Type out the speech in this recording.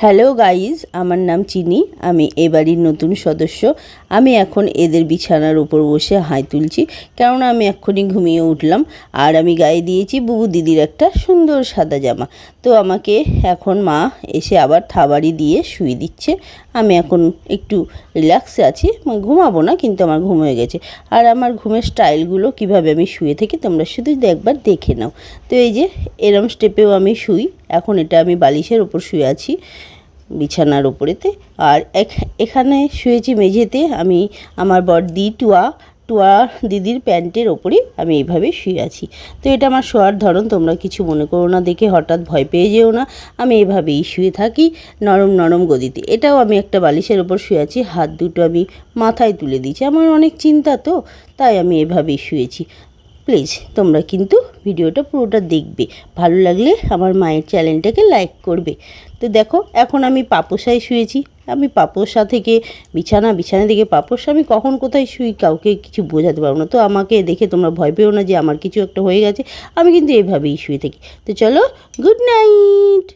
Hello guys, আমার নাম চিনি। আমি এ বাড়ির নতুন সদস্য। আমি এখন এদের বিছানার উপর বসে হাই তুলছি, কেননা আমি এক্ষুনি ঘুমিয়ে উঠলাম। আর আমি গায়ে দিয়েছি বুবু দিদির একটা সুন্দর সাদা জামা। তো আমাকে এখন মা এসে আবার থাবাড়ি দিয়ে শুয়ে দিচ্ছে। আমি এখন একটু রিল্যাক্সে আছি, ঘুমাবো না, কিন্তু আমার ঘুম হয়ে গেছে। আর আমার ঘুমের স্টাইলগুলো কিভাবে আমি শুয়ে থাকি তোমরা শুধু একবার দেখে নাও। তো এই যে এরম স্টেপেও আমি শুই। এখন এটা আমি বালিশের ওপর শুয়ে আছি বিছানার ওপরেতে। আর এখানে শুয়েছি মেঝেতে। আমি আমার বড়দি টুয়া দিদির প্যান্টের ওপরে আমি এইভাবে শুয়ে আছি। তো এটা আমার শোয়ার ধরন, তোমরা কিছু মনে করো না দেখে, হঠাৎ ভয় পেয়ে যেও না। আমি এইভাবেই শুয়ে থাকি নরম নরম গদিতে। এটাও আমি একটা বালিশের ওপর শুয়ে আছি, হাত দুটো আমি মাথায় তুলে দিয়েছি। আমার অনেক চিন্তা, তো তাই আমি এভাবেই শুয়েছি। প্লিজ তোমরা কিন্তু ভিডিওটা পুরোটা দেখবে, ভালো লাগলে আমার মায়ের চ্যানেলটাকে লাইক করবে। তো দেখো এখন আমি পাপোশায় শুয়েছি। আমি পাপোশা থেকে বিছানা থেকে পাপোশা, আমি কখন কোথায় শুই কাউকে কিছু বোঝাতে পারবো না। তো আমাকে দেখে তোমরা ভয় পেও না যে আমার কিছু একটা হয়ে গেছে। আমি কিন্তু এইভাবেই শুয়ে থাকি। তো চলো, গুড নাইট।